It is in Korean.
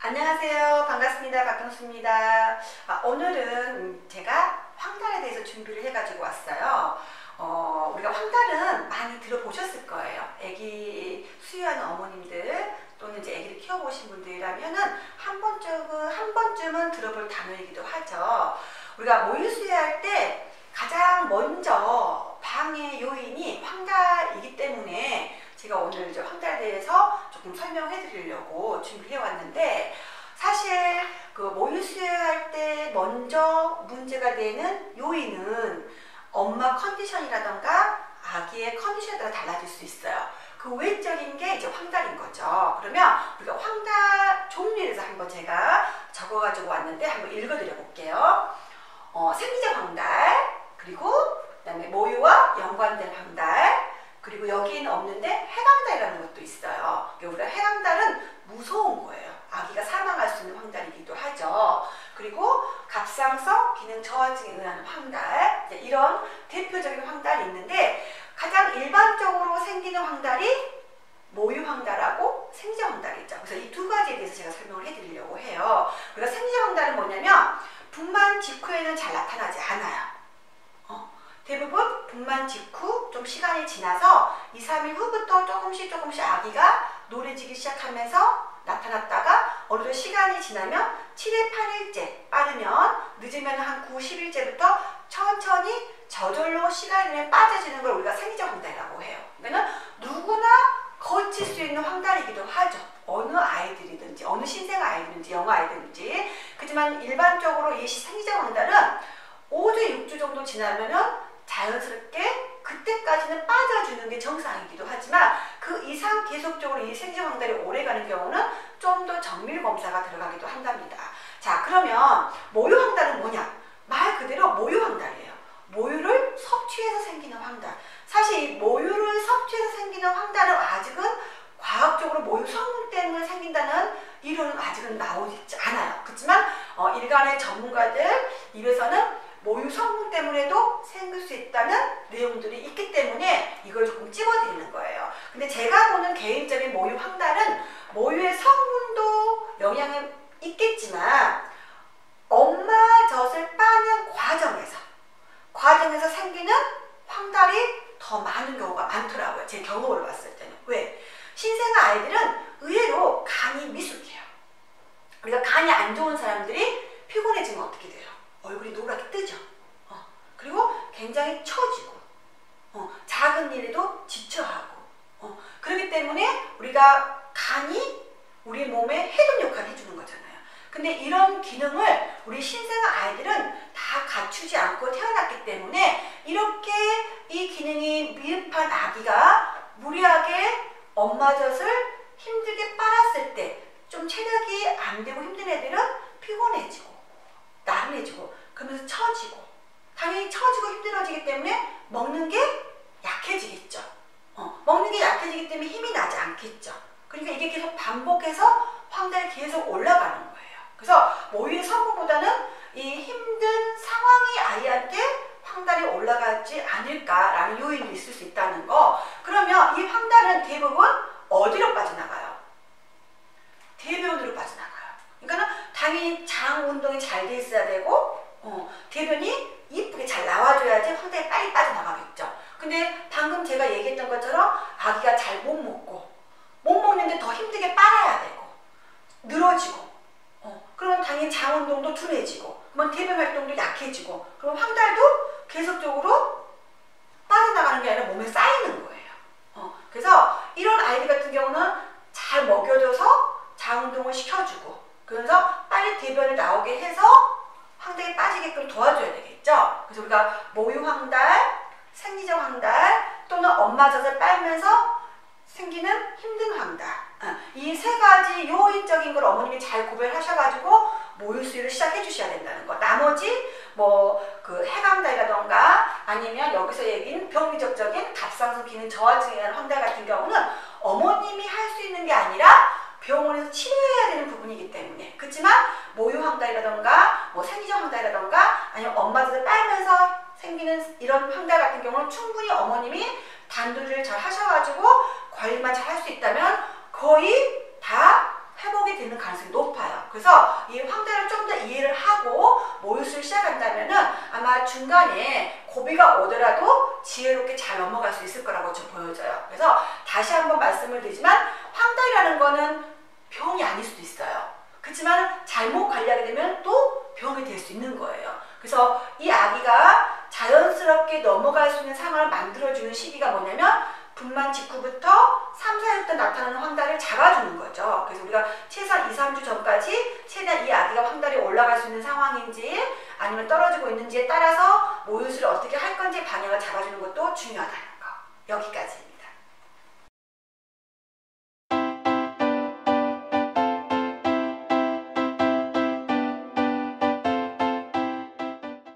안녕하세요. 반갑습니다. 박경수입니다. 오늘은 제가 황달에 대해서 준비를 해가지고 왔어요. 우리가 황달은 많이 들어보셨을 거예요. 아기 수유하는 어머님들 또는 이제 아기를 키워보신 분들이라면은 한 번쯤은 들어볼 단어이기도 하죠. 우리가 모유 수유할 때 가장 먼저 방해 요인이 황달이기 때문에 제가 오늘 이제 황달에 대해서 조금 설명해 드리려고 준비해 왔는데, 사실 그 모유 수유할 때 먼저 문제가 되는 요인은 엄마 컨디션이라던가 아기의 컨디션에 따라 달라질 수 있어요. 그 외적인 게 이제 황달인 거죠. 그러면 우리가 황달 종류에 대해서 한번 제가 적어가지고 왔는데 한번 읽어드려 볼게요. 생리적 황달, 그리고 그다음에 모유와 연관된 황달, 그리고 여기는 없는데 해강달이라는 것도 있어요. 우리가 해강달은 무서운 거예요. 아기가 사망할 수 있는 황달이기도 하죠. 그리고 갑상선 기능 저하증에 의한 황달, 이런 대표적인 황달이 있는데, 가장 일반적으로 생기는 황달이 모유 황달하고 생리적 황달이죠. 그래서 이 두 가지에 대해서 제가 설명을 해드리려고 해요. 우리가 생리적 황달은 뭐냐면 분만 직후에는 잘 나타나지 않아요. 대부분 분만 직후 좀 시간이 지나서 2, 3일 후부터 조금씩 아기가 노래지기 시작하면서 나타났다가 어느 정도 시간이 지나면 7일, 8일째, 빠르면 늦으면 한 9, 10일째부터 천천히 저절로 시간이 되면 빠져지는 걸 우리가 생리적 황달이라고 해요. 그러니까 누구나 거칠 수 있는 황달이기도 하죠. 어느 아이들이든지, 어느 신생 아이든지, 영아 아이든지. 그렇지만 일반적으로 이 생리적 황달은 5주, 6주 정도 지나면은 자연스럽게 그때까지는 빠져주는 게 정상이기도 하지만, 그 이상 계속적으로 이 생리적 황달이 오래가는 경우는 좀 더 정밀 검사가 들어가기도 한답니다. 자, 그러면 모유 황달은 뭐냐? 말 그대로 모유 황달이에요. 모유를 섭취해서 생기는 황달. 사실 이 모유를 섭취해서 생기는 황달은 아직은 과학적으로 모유 성분 때문에 생긴다는 이론은 아직은 나오지 않아요. 그렇지만 일간의 전문가들 입에서는 모유 성분 때문에도 생길 수 있다는 내용들이 있기 때문에 이걸 조금 찝어드리는 거예요. 근데 제가 보는 개인적인 모유 황달은 모유의 성분도 영향이 있겠지만 엄마 젖을 빠는 과정에서 생기는 황달이 더 많은 경우가 많더라고요. 제 경험을 봤을 때는. 왜? 신생 아이들은 의외로 간이 미숙해요. 우리가 간이 안 좋은 사람들이 피곤해지면 어떻게 돼요? 얼굴이 노랗게 뜨죠. 그리고 굉장히 처지고, 작은 일에도 지쳐하고, 그렇기 때문에 우리가 간이 우리 몸에 해독 역할을 해주는 거잖아요. 근데 이런 기능을 우리 신생 아이들은 다 갖추지 않고 태어났기 때문에 이렇게 이 기능이 미흡한 아기가 무리하게 엄마 젖을 힘들게 빨았을 때 좀 체력이 안 되고 힘든 애들은 피곤해지고 나른해지고 그러면서 처지고, 당연히 처지고 힘들어지기 때문에 먹는 게 약해지겠죠. 먹는 게 약해지기 때문에 힘이 나지 않겠죠. 그러니까 이게 계속 반복해서 황달이 계속 올라가는 거예요. 그래서 모유의 성분보다는 이 힘든 상황이 아이한테 황달이 올라가지 않을까라는 요인도 있을 수 있다는 거. 그러면 이 황달은 대부분 어디로 빠져나가요? 대변으로 빠져나가요. 그러니까 당연히 장 운동이 잘 돼 있어야 되고, 대변이 이쁘게 잘 나와줘야지 황달이 빨리 빠져나가겠죠. 근데 방금 제가 얘기했던 것처럼 아기가 잘 못 먹는데 더 힘들게 빨아야 되고 늘어지고, 그러면 당연히 장 운동도 둔해지고, 그러면 대변 활동도 약해지고, 그럼 황달도 계속적으로 빠져나가는 게 아니라 몸에 쌓이는 거예요. 그래서 이런 아이들 같은 경우는 잘 먹여줘서 장 운동을 시켜주고, 그래서 빨리 대변을 나오게 해서 황달이 빠지게끔 도와줘야 되겠죠. 그래서 우리가 모유 황달, 생리적 황달, 또는 엄마 젖을 빨면서 생기는 힘든 황달, 이 세 가지 요인적인 걸 어머님이 잘 구별하셔가지고 모유 수유를 시작해 주셔야 된다는 거. 나머지 그 해강달이라던가 아니면 여기서 얘기는 병리적적인 갑상선 기능 저하증에 의한 황달 같은 경우는 어머님이 할 수 있는 게 아니라 병원에서 치료해야 되는 부분이기 때문에. 그렇지만 모유 황달이라던가 생리적 황달이라던가 아니면 엄마 젖을 빨면서 생기는 이런 황달 같은 경우는 충분히 어머님이 단도리를 잘 하셔가지고 관리만 잘 할 수 있다면 거의 다 회복이 회복이 되는 가능성이 높아요. 그래서 이 황달을 좀 더 이해를 하고 모유수를 시작한다면은 아마 중간에 고비가 오더라도 지혜롭게 잘 넘어갈 수 있을 거라고 좀 보여져요. 그래서 다시 한번 말씀을 드리지만 황달이라는 거는 병이 아닐 수도 있어요. 그렇지만 잘못 관리하게 되면 또 병이 될 수 있는 거예요. 그래서 이 아기가 자연스럽게 넘어갈 수 있는 상황을 만들어주는 시기가 뭐냐면 분만 직후부터 3, 4일부터 나타나는 황달을 잡아주는 거죠. 그래서 우리가 최소한 2, 3주 전까지 최대한 이 아기가 황달이 올라갈 수 있는 상황인지 아니면 떨어지고 있는지에 따라서 모유수를 어떻게 할 건지 방향을 잡아주는 것도 중요하다는 거. 여기까지입니다.